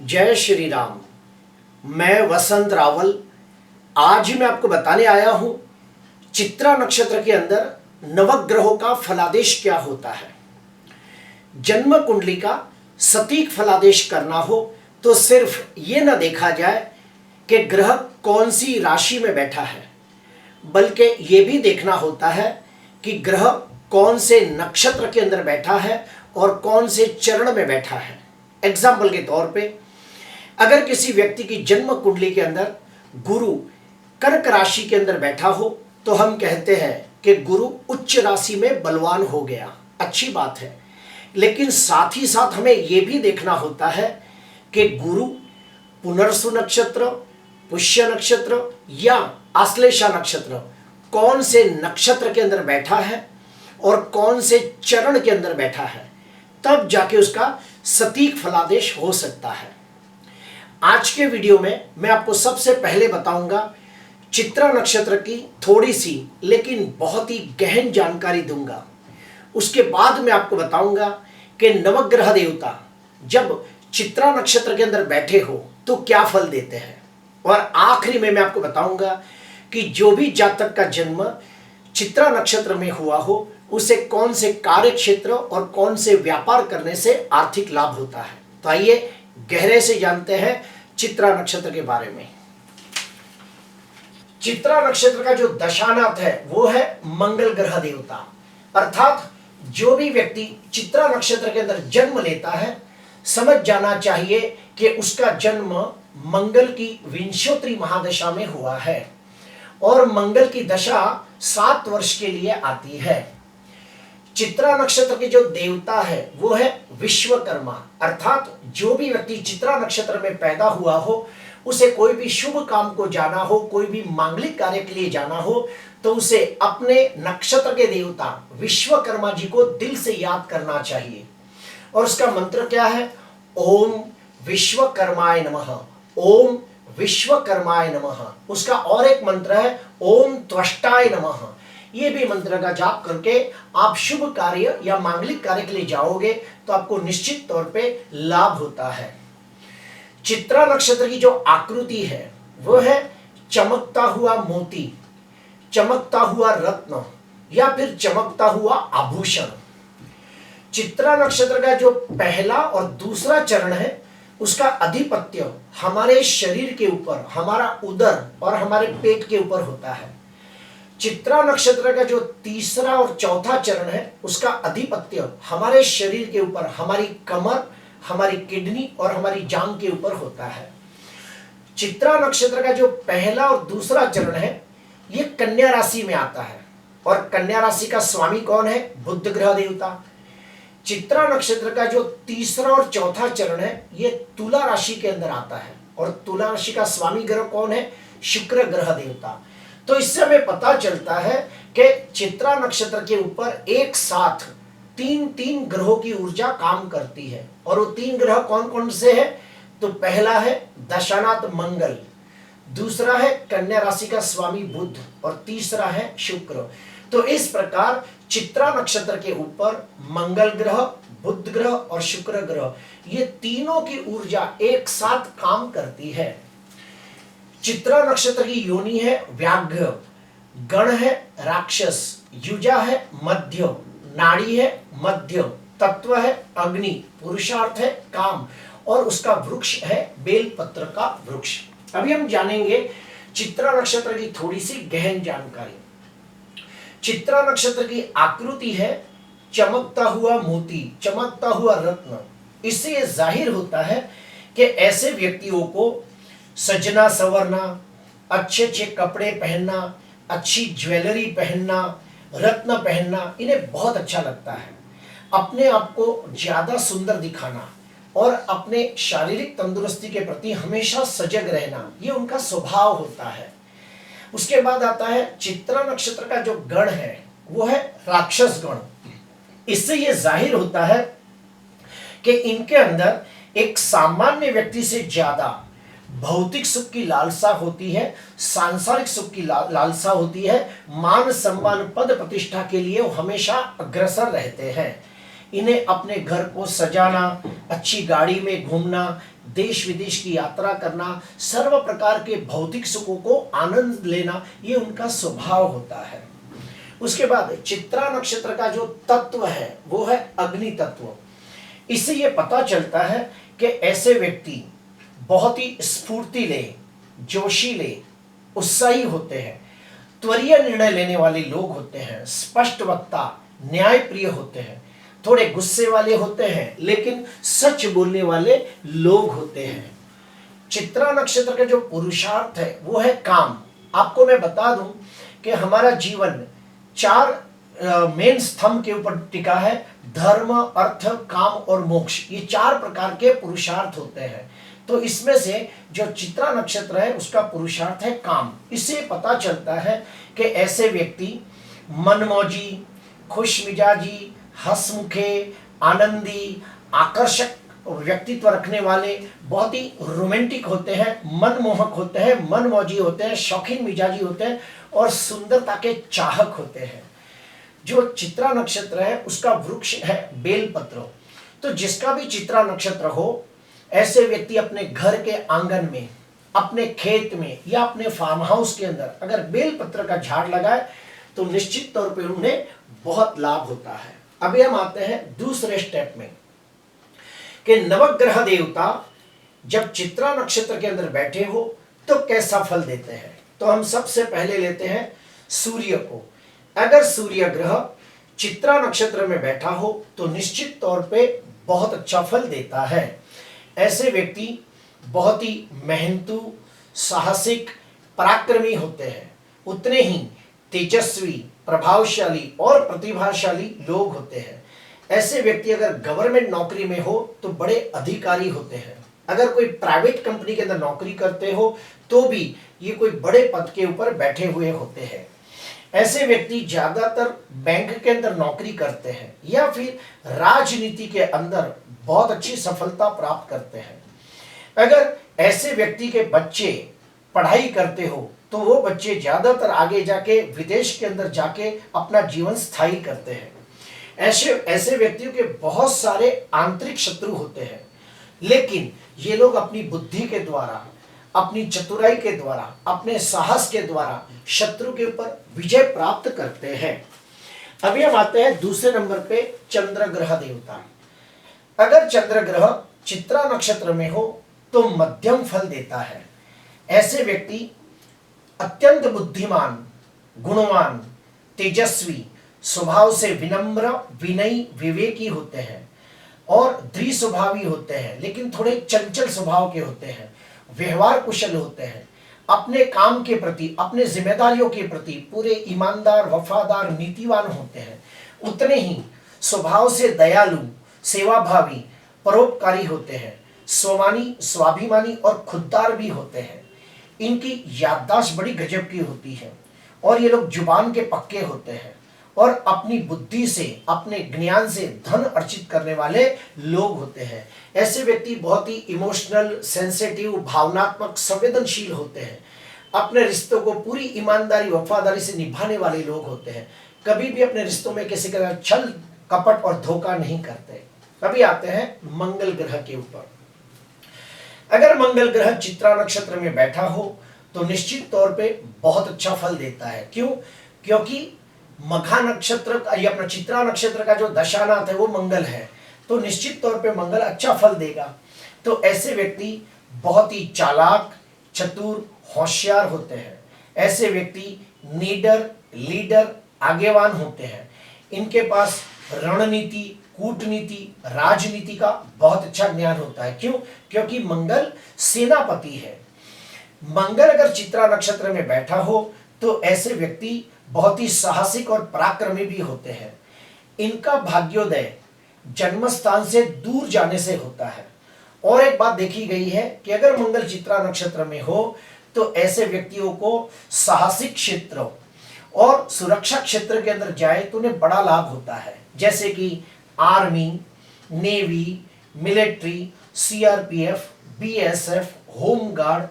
जय श्री राम। मैं वसंत रावल। आज मैं आपको बताने आया हूं चित्रा नक्षत्र के अंदर नवग्रहों का फलादेश क्या होता है। जन्म कुंडली का सटीक फलादेश करना हो तो सिर्फ ये ना देखा जाए कि ग्रह कौन सी राशि में बैठा है, बल्कि ये भी देखना होता है कि ग्रह कौन से नक्षत्र के अंदर बैठा है और कौन से चरण में बैठा है। एग्जाम्पल के तौर पे अगर किसी व्यक्ति की जन्म कुंडली के अंदर गुरु कर्क राशि के अंदर बैठा हो तो हम कहते हैं कि गुरु उच्च राशि में बलवान हो गया, अच्छी बात है। लेकिन साथ ही साथ हमें यह भी देखना होता है कि गुरु पुनर्सु नक्षत्र, पुष्य नक्षत्र या आश्लेषा नक्षत्र कौन से नक्षत्र के अंदर बैठा है और कौन से चरण के अंदर बैठा है, तब जाके उसका सटीक फलादेश हो सकता है। आज के वीडियो में मैं आपको सबसे पहले बताऊंगा चित्रा नक्षत्र की थोड़ी सी लेकिन बहुत ही गहन जानकारी दूंगा। उसके बाद मैं आपको बताऊंगा कि नवग्रह देवता जब चित्रा नक्षत्र के अंदर बैठे हो तो क्या फल देते हैं, और आखिरी में मैं आपको बताऊंगा कि जो भी जातक का जन्म चित्रा नक्षत्र में हुआ हो उसे कौन से कार्य क्षेत्र और कौन से व्यापार करने से आर्थिक लाभ होता है। तो आइए गहरे से जानते हैं चित्रा नक्षत्र के बारे में। चित्रा नक्षत्र का जो दशानाथ है वो है मंगल ग्रह देवता, अर्थात जो भी व्यक्ति चित्रा नक्षत्र के अंदर जन्म लेता है समझ जाना चाहिए कि उसका जन्म मंगल की विंशोत्तरी महादशा में हुआ है और मंगल की दशा 7 वर्ष के लिए आती है। चित्रा नक्षत्र के जो देवता है वो है विश्वकर्मा, अर्थात जो भी व्यक्ति चित्रा नक्षत्र में पैदा हुआ हो उसे कोई भी शुभ काम को जाना हो, कोई भी मांगलिक कार्य के लिए जाना हो तो उसे अपने नक्षत्र के देवता विश्वकर्मा जी को दिल से याद करना चाहिए। और उसका मंत्र क्या है? ओम विश्वकर्माय नमः, ओम विश्वकर्माय नमः। उसका और एक मंत्र है ओम त्वष्टाय नमः। ये भी मंत्र का जाप करके आप शुभ कार्य या मांगलिक कार्य के लिए जाओगे तो आपको निश्चित तौर पे लाभ होता है। चित्रा नक्षत्र की जो आकृति है वो है चमकता हुआ मोती, चमकता हुआ रत्न या फिर चमकता हुआ आभूषण। चित्रा नक्षत्र का जो पहला और दूसरा चरण है उसका अधिपत्य हमारे शरीर के ऊपर, हमारा उदर और हमारे पेट के ऊपर होता है। चित्रा नक्षत्र का जो तीसरा और चौथा चरण है उसका अधिपत्य हमारे शरीर के ऊपर, हमारी कमर, हमारी किडनी और हमारी जांघ के ऊपर होता है। चित्रा नक्षत्र का जो पहला और दूसरा चरण है ये कन्या राशि में आता है और कन्या राशि का स्वामी कौन है? बुध ग्रह देवता। चित्रा नक्षत्र का जो तीसरा और चौथा चरण है ये तुला राशि के अंदर आता है और तुला राशि का स्वामी ग्रह कौन है? शुक्र ग्रह देवता। तो इससे हमें पता चलता है कि चित्रा नक्षत्र के ऊपर एक साथ तीन ग्रहों की ऊर्जा काम करती है। और वो 3 ग्रह कौन कौन से हैं? तो पहला है दशानाथ मंगल, दूसरा है कन्या राशि का स्वामी बुध और तीसरा है शुक्र। तो इस प्रकार चित्रा नक्षत्र के ऊपर मंगल ग्रह, बुध ग्रह और शुक्र ग्रह ये तीनों की ऊर्जा एक साथ काम करती है। चित्रा नक्षत्र की योनि है व्याघ्र, गण है राक्षस, युजा है मध्य, नाड़ी है मध्य, तत्व है अग्नि, पुरुषार्थ है काम और उसका वृक्ष है बेलपत्र का वृक्ष। अभी हम जानेंगे चित्रा नक्षत्र की थोड़ी सी गहन जानकारी। चित्रा नक्षत्र की आकृति है चमकता हुआ मोती, चमकता हुआ रत्न। इससे यह जाहिर होता है कि ऐसे व्यक्तियों को सजना संवरना, अच्छे अच्छे कपड़े पहनना, अच्छी ज्वेलरी पहनना, रत्न पहनना इन्हें बहुत अच्छा लगता है। अपने आप को ज्यादा सुंदर दिखाना और अपने शारीरिक तंदुरुस्ती के प्रति हमेशा सजग रहना ये उनका स्वभाव होता है। उसके बाद आता है चित्रा नक्षत्र का जो गण है वो है राक्षस गण। इससे ये जाहिर होता है कि इनके अंदर एक सामान्य व्यक्ति से ज्यादा भौतिक सुख की लालसा होती है, सांसारिक सुख की लालसा होती है, मान सम्मान पद प्रतिष्ठा के लिए वो हमेशा अग्रसर रहते हैं। इन्हें अपने घर को सजाना, अच्छी गाड़ी में घूमना देश विदेश की यात्रा करना, सर्व प्रकार के भौतिक सुखों को आनंद लेना, ये उनका स्वभाव होता है। उसके बाद चित्रा नक्षत्र का जो तत्व है वो है अग्नि तत्व। इससे ये पता चलता है कि ऐसे व्यक्ति बहुत ही स्फूर्तिले, जोशीले, उत्साही होते हैं, त्वरीय निर्णय लेने वाले लोग होते हैं, स्पष्ट वक्ता, न्यायप्रिय होते हैं, थोड़े गुस्से वाले होते हैं लेकिन सच बोलने वाले लोग होते हैं। चित्रा नक्षत्र का जो पुरुषार्थ है वो है काम। आपको मैं बता दूं कि हमारा जीवन 4 मेन स्तंभ के ऊपर टिका है। धर्म, अर्थ, काम और मोक्ष, ये 4 प्रकार के पुरुषार्थ होते हैं। तो इसमें से जो चित्रा नक्षत्र है उसका पुरुषार्थ है काम। इससे पता चलता है कि ऐसे व्यक्ति मनमौजी, खुश मिजाजी, हंसमुखे, आनंदी, आकर्षक व्यक्तित्व रखने वाले, बहुत ही रोमांटिक होते हैं, मनमोहक होते हैं, मनमौजी होते हैं, शौकीन मिजाजी होते हैं और सुंदरता के चाहक होते हैं। जो चित्रा नक्षत्र है उसका वृक्ष है बेलपत्र। तो जिसका भी चित्रा नक्षत्र हो, ऐसे व्यक्ति अपने घर के आंगन में, अपने खेत में या अपने फार्म हाउस के अंदर अगर बेलपत्र का झाड़ लगाए तो निश्चित तौर पे उन्हें बहुत लाभ होता है। अभी हम आते हैं दूसरे स्टेप में कि नवग्रह देवता जब चित्रा नक्षत्र के अंदर बैठे हो तो कैसा फल देते हैं। तो हम सबसे पहले लेते हैं सूर्य को। अगर सूर्य ग्रह चित्रा नक्षत्र में बैठा हो तो निश्चित तौर पे बहुत अच्छा फल देता है। ऐसे व्यक्ति बहुत ही मेहनतू, साहसिक, पराक्रमी होते हैं, उतने ही तेजस्वी, प्रभावशाली और प्रतिभाशाली लोग होते हैं। ऐसे व्यक्ति अगर गवर्नमेंट नौकरी में हो तो बड़े अधिकारी होते हैं। अगर कोई प्राइवेट कंपनी के अंदर नौकरी करते हो तो भी ये कोई बड़े पद के ऊपर बैठे हुए होते हैं। ऐसे व्यक्ति ज्यादातर बैंक के अंदर नौकरी करते हैं या फिर राजनीति के अंदर बहुत अच्छी सफलता प्राप्त करते हैं। अगर ऐसे व्यक्ति के बच्चे पढ़ाई करते हो तो वो बच्चे ज्यादातर आगे जाके विदेश के अंदर जाके अपना जीवन स्थायी करते हैं। ऐसे व्यक्तियों के बहुत सारे आंतरिक शत्रु होते हैं, लेकिन ये लोग अपनी बुद्धि के द्वारा, अपनी चतुराई के द्वारा, अपने साहस के द्वारा शत्रु के ऊपर विजय प्राप्त करते हैं। अभी हम आते हैं दूसरे नंबर पे चंद्र ग्रह देवता। अगर चंद्र ग्रह चित्रा नक्षत्र में हो तो मध्यम फल देता है। ऐसे व्यक्ति अत्यंत बुद्धिमान, गुणवान, तेजस्वी, स्वभाव से विनम्र, विनयी, विवेकी होते हैं और दृढ़ स्वभावी होते हैं, लेकिन थोड़े चंचल स्वभाव के होते हैं, व्यवहार कुशल होते हैं, अपने काम के प्रति, अपने जिम्मेदारियों के प्रति पूरे ईमानदार, वफादार, नीतिवान होते हैं। उतने ही स्वभाव से दयालु, सेवाभावी, परोपकारी होते हैं, स्वामानी, स्वाभिमानी और खुददार भी होते हैं। इनकी याददाश्त बड़ी गजब की होती है और ये लोग जुबान के पक्के होते हैं और अपनी बुद्धि से, अपने ज्ञान से धन अर्जित करने वाले लोग होते हैं। ऐसे व्यक्ति बहुत ही इमोशनल, सेंसिटिव, भावनात्मक, संवेदनशील होते हैं। अपने रिश्तों को पूरी ईमानदारी, वफादारी से निभाने वाले लोग होते हैं। कभी भी अपने रिश्तों में किसी का छल, कपट और धोखा नहीं करते। अभी आते हैं मंगल ग्रह के ऊपर। अगर मंगल ग्रह चित्रा नक्षत्र में बैठा हो तो निश्चित तौर पे बहुत अच्छा फल देता है। क्यों? क्योंकि मघा नक्षत्र का या अपना चित्रा नक्षत्र का जो दशानाथ है वो मंगल है, तो निश्चित तौर पे मंगल अच्छा फल देगा। तो ऐसे व्यक्ति बहुत ही चालाक, चतुर, होशियार होते हैं। ऐसे व्यक्ति नीडर, लीडर, आगेवान होते हैं। इनके पास रणनीति, कूटनीति, राजनीति का बहुत अच्छा ज्ञान होता है। क्यों? क्योंकि मंगल सेनापति है। मंगल अगर चित्रा नक्षत्र में बैठा हो तो ऐसे व्यक्ति बहुत ही साहसिक और पराक्रमी भी होते हैं। इनका भाग्योदय जन्म स्थान से दूर जाने से होता है। और एक बात देखी गई है कि अगर मंगल चित्रा नक्षत्र में हो तो ऐसे व्यक्तियों को साहसिक क्षेत्र और सुरक्षा क्षेत्र के अंदर जाए तो उन्हें बड़ा लाभ होता है। जैसे कि army, navy, military, CRPF, BSF, home guard,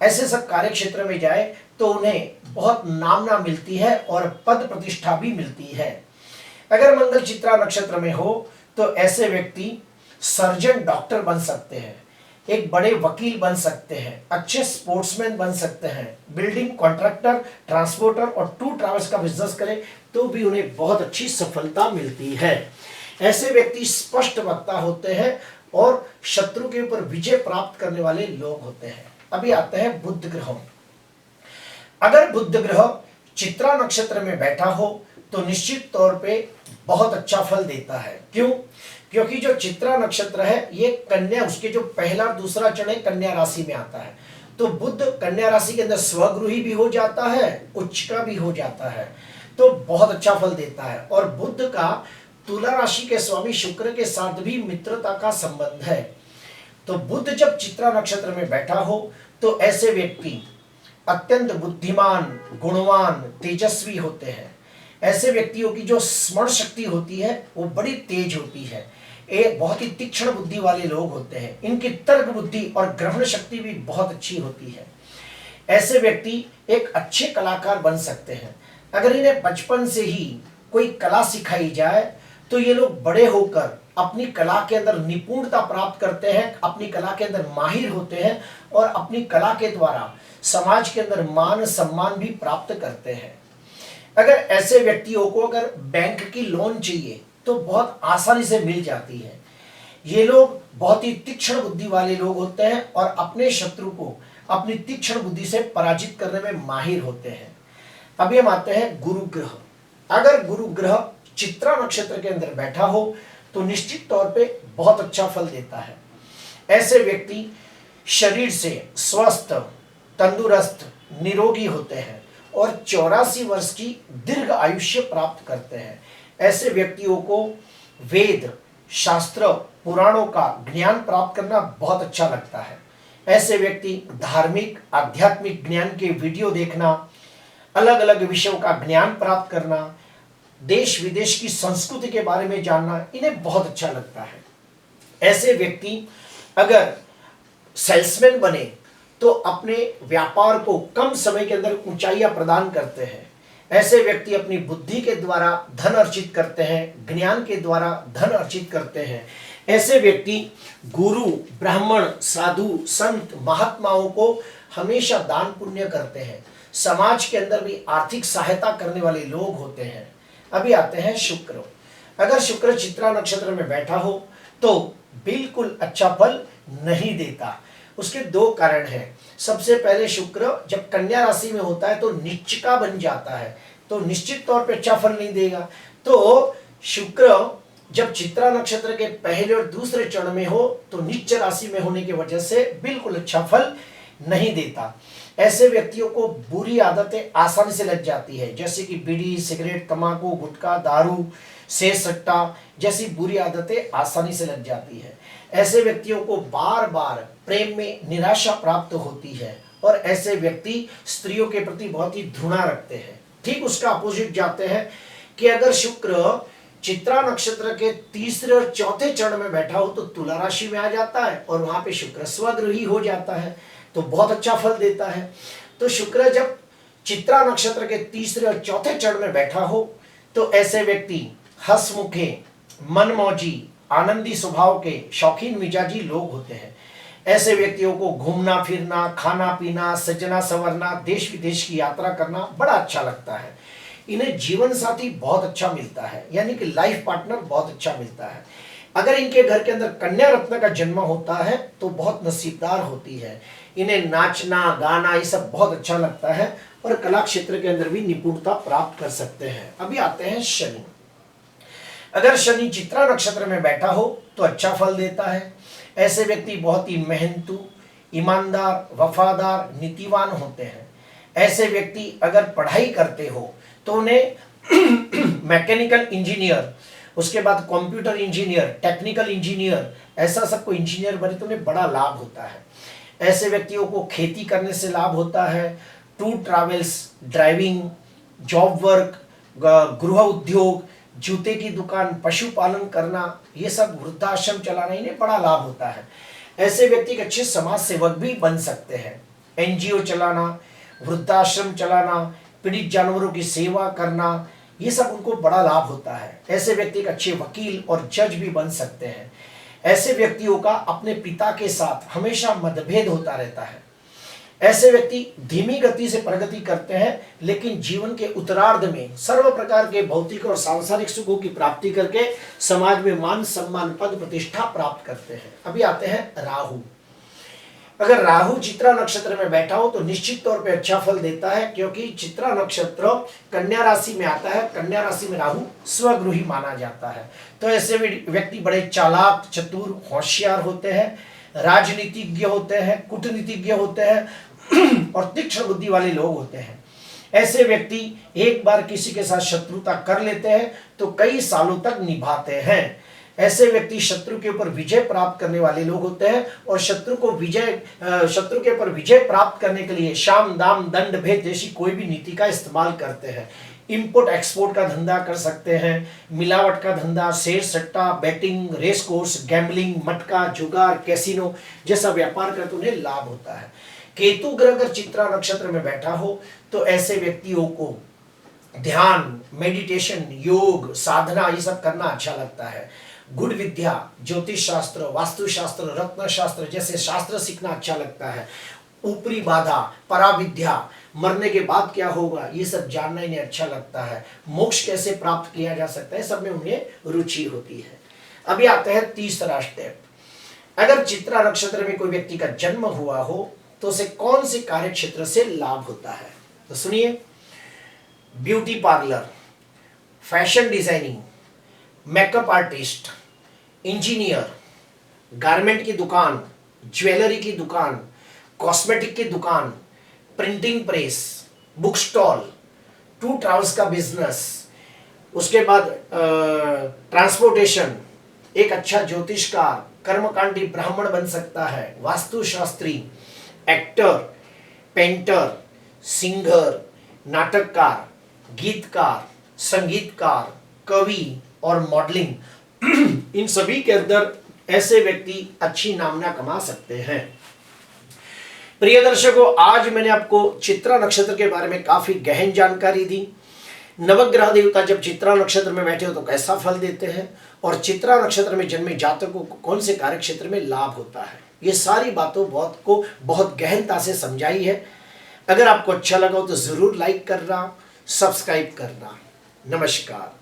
ऐसे सब कार्य क्षेत्र में जाए तो उन्हें बहुत नामना मिलती है और पद प्रतिष्ठा भी मिलती है। अगर मंगल चित्रा नक्षत्र में हो तो ऐसे व्यक्ति सर्जन, डॉक्टर बन सकते हैं। एक बड़े वकील बन सकते हैं, अच्छे स्पोर्ट्समैन बन सकते हैं, बिल्डिंग कॉन्ट्रैक्टर, ट्रांसपोर्टर और टूर ट्रैवल्स का बिजनेस करें तो भी उन्हें बहुत अच्छी सफलता मिलती है। ऐसे व्यक्ति स्पष्ट वक्ता होते हैं और शत्रु के ऊपर विजय प्राप्त करने वाले लोग होते हैं। अभी आते हैं बुध ग्रह। अगर बुध ग्रह चित्रा नक्षत्र में बैठा हो तो निश्चित तौर पे बहुत अच्छा फल देता है। क्यों? क्योंकि जो चित्रा नक्षत्र है ये कन्या, उसके जो पहला दूसरा चरण है कन्या राशि में आता है, तो बुध कन्या राशि के अंदर स्वगृही भी हो जाता है, उच्च का भी हो जाता है, तो बहुत अच्छा फल देता है। और बुध का तुला राशि के स्वामी शुक्र के साथ भी मित्रता का संबंध है। तो बुध जब चित्रा नक्षत्र में बैठा हो तो ऐसे व्यक्ति अत्यंत बुद्धिमान, गुणवान, तेजस्वी होते हैं। ऐसे व्यक्तियों की जो स्मरण शक्ति होती है वो बड़ी तेज होती है। ये बहुत ही तीक्ष्ण बुद्धि वाले लोग होते हैं। इनकी तर्क बुद्धि और ग्रहण शक्ति भी बहुत अच्छी होती है। ऐसे व्यक्ति एक अच्छे कलाकार बन सकते हैं। अगर इन्हें बचपन से ही कोई कला सिखाई जाए तो ये लोग बड़े होकर अपनी कला के अंदर निपुणता प्राप्त करते हैं, अपनी कला के अंदर माहिर होते हैं और अपनी कला के द्वारा समाज के अंदर मान सम्मान भी प्राप्त करते हैं। अगर ऐसे व्यक्तियों को अगर बैंक की लोन चाहिए तो बहुत आसानी से मिल जाती है। ये लोग बहुत ही तीक्ष्ण बुद्धि वाले लोग होते हैं और अपने शत्रु को अपनी तीक्ष्ण बुद्धि से पराजित करने में माहिर होते हैं। अभी हम आते हैं गुरु ग्रह। अगर गुरु ग्रह चित्रा नक्षत्र के अंदर बैठा हो तो निश्चित तौर पे बहुत अच्छा फल देता है। ऐसे व्यक्ति शरीर से स्वस्थ, तंदुरुस्त, निरोगी होते हैं और 84 वर्ष की दीर्घ आयुष्य प्राप्त करते हैं। ऐसे व्यक्तियों को वेद, शास्त्र, पुराणों का ज्ञान प्राप्त करना बहुत अच्छा लगता है। ऐसे व्यक्ति धार्मिक, आध्यात्मिक ज्ञान के वीडियो देखना, अलग अलग विषयों का ज्ञान प्राप्त करना, देश विदेश की संस्कृति के बारे में जानना इन्हें बहुत अच्छा लगता है। ऐसे व्यक्ति अगर सेल्समैन बने तो अपने व्यापार को कम समय के अंदर ऊंचाइयां प्रदान करते हैं। ऐसे व्यक्ति अपनी बुद्धि के द्वारा धन अर्जित करते हैं, ज्ञान के द्वारा धन अर्जित करते हैं। ऐसे व्यक्ति गुरु, ब्राह्मण, साधु, संत, महात्माओं को हमेशा दान पुण्य करते हैं। समाज के अंदर भी आर्थिक सहायता करने वाले लोग होते हैं। अभी आते हैं शुक्र। अगर शुक्र चित्रा नक्षत्र में बैठा हो तो बिल्कुल अच्छा फल नहीं देता। उसके दो कारण हैं। सबसे पहले शुक्र जब कन्या राशि में होता है तो नीच का बन जाता है, तो निश्चित तौर पे अच्छा फल नहीं देगा। तो शुक्र जब चित्रा नक्षत्र के पहले और दूसरे चरण में हो तो नीच राशि में होने की वजह से बिल्कुल अच्छा फल नहीं देता। ऐसे व्यक्तियों को बुरी आदतें आसानी से लग जाती है, जैसे कि बीड़ी, सिगरेट, तंबाकू, गुटखा, दारू, शेर सट्टा जैसी बुरी आदतें आसानी से लग जाती है। ऐसे व्यक्तियों को बार बार प्रेम में निराशा प्राप्त होती है और ऐसे व्यक्ति स्त्रियों के प्रति बहुत ही घृणा रखते हैं। ठीक उसका अपोजिट जाते हैं कि अगर शुक्र चित्रा नक्षत्र के तीसरे और चौथे चरण में बैठा हो तो तुला राशि में आ जाता है और वहां पे शुक्र स्वगृही हो जाता है, तो बहुत अच्छा फल देता है। तो शुक्र जब चित्रा नक्षत्र के तीसरे और चौथे चरण में बैठा हो तो ऐसे व्यक्ति हंसमुखे, मनमौजी, आनंदी स्वभाव के शौकीन मिजाजी लोग होते हैं। ऐसे व्यक्तियों को घूमना फिरना, खाना पीना, सजना संवरना, देश विदेश की यात्रा करना बड़ा अच्छा लगता है। इन्हें जीवन साथी बहुत अच्छा मिलता है, यानी कि लाइफ पार्टनर बहुत अच्छा मिलता है। अगर इनके घर के अंदर कन्या रत्न का जन्म होता है तो बहुत नसीबदार होती है। इन्हें नाचना, गाना ये सब बहुत अच्छा लगता है और कला क्षेत्र के अंदर भी निपुणता प्राप्त कर सकते हैं। अभी आते हैं शनि। अगर शनि चित्रा नक्षत्र में बैठा हो तो अच्छा फल देता है। ऐसे व्यक्ति बहुत ही मेहनतू, ईमानदार, वफादार, नीतिवान होते हैं। ऐसे व्यक्ति अगर पढ़ाई करते हो तो उन्हें मैकेनिकल इंजीनियर, उसके बाद कंप्यूटर इंजीनियर, टेक्निकल इंजीनियर, ऐसा सबको इंजीनियर बने तो उन्हें बड़ा लाभ होता है। ऐसे व्यक्तियों को खेती करने से लाभ होता है, tour travels, driving, job work, गृह उद्योग, जूते की दुकान, पशुपालन करना, ये सब वृद्धाश्रम चलाना इन्हें बड़ा लाभ होता है। ऐसे व्यक्ति अच्छे समाज सेवक भी बन सकते हैं। एनजीओ चलाना, वृद्धाश्रम चलाना, पीड़ित जानवरों की सेवा करना, ये सब उनको बड़ा लाभ होता है। ऐसे व्यक्ति अच्छे वकील और जज भी बन सकते हैं। ऐसे व्यक्तियों का अपने पिता के साथ हमेशा मतभेद होता रहता है। ऐसे व्यक्ति धीमी गति से प्रगति करते हैं, लेकिन जीवन के उत्तरार्ध में सर्व प्रकार के भौतिक और सांसारिक सुखों की प्राप्ति करके समाज में मान सम्मान पद प्रतिष्ठा प्राप्त करते हैं। अभी आते हैं राहु। अगर राहु चित्रा नक्षत्र में बैठा हो तो निश्चित तौर पे अच्छा फल देता है, क्योंकि चित्रा नक्षत्र कन्या राशि में आता है। कन्या राशि में राहु स्वगृही माना जाता है। तो ऐसे व्यक्ति बड़े चालाक, चतुर, होशियार होते हैं, राजनीतिज्ञ होते हैं, कूटनीतिज्ञ होते हैं और तीक्ष्ण बुद्धि वाले लोग होते हैं। ऐसे व्यक्ति एक बार किसी के साथ शत्रुता कर लेते हैं तो कई सालों तक निभाते हैं। ऐसे व्यक्ति शत्रु के ऊपर विजय प्राप्त करने वाले लोग होते हैं और शत्रु के ऊपर विजय प्राप्त करने के लिए शाम दाम दंड भेद जैसी कोई भी नीति का इस्तेमाल करते हैं। इंपोर्ट एक्सपोर्ट का धंधा कर सकते हैं, मिलावट का धंधा, शेयर सट्टा, बैटिंग, रेस कोर्स, गैम्बलिंग, मटका, जुगार, कैसीनो जैसा व्यापार करके उन्हें लाभ होता है। केतु ग्रह अगर चित्रा नक्षत्र में बैठा हो तो ऐसे व्यक्तियों को ध्यान, मेडिटेशन, योग, साधना ये सब करना अच्छा लगता है। गुड़ विद्या, ज्योतिष शास्त्र, वास्तु शास्त्र, रत्न शास्त्र जैसे शास्त्र सीखना अच्छा लगता है। ऊपरी बाधा, पराविद्या, मरने के बाद क्या होगा ये सब जानना इन्हें अच्छा लगता है। मोक्ष कैसे प्राप्त किया जा सकता है सब में उन्हें रुचि होती है। अभी आते हैं तीसरा स्टेप। अगर चित्रा नक्षत्र में कोई व्यक्ति का जन्म हुआ हो तो उसे कौन से कार्य क्षेत्र से लाभ होता है? तो सुनिए, beauty parlour, fashion designing, makeup artist, engineer, garment की दुकान, ज्वेलरी की दुकान, कॉस्मेटिक की दुकान, printing press, book stall, tour travels का बिजनेस, उसके बाद ट्रांसपोर्टेशन, एक अच्छा ज्योतिषकार, कर्मकांडी ब्राह्मण बन सकता है, वास्तुशास्त्री, एक्टर, पेंटर, सिंगर, नाटककार, गीतकार, संगीतकार, कवि और मॉडलिंग इन सभी के अंदर ऐसे व्यक्ति अच्छी नामना कमा सकते हैं। प्रिय दर्शकों, आज मैंने आपको चित्रा नक्षत्र के बारे में काफी गहन जानकारी दी। नवग्रह देवता जब चित्रा नक्षत्र में बैठे हो तो कैसा फल देते हैं और चित्रा नक्षत्र में जन्मे जातकों को कौन से कार्य क्षेत्र में लाभ होता है, ये सारी बातों बहुत गहनता से समझाई है। अगर आपको अच्छा लगा हो तो जरूर लाइक करना, सब्सक्राइब करना। नमस्कार।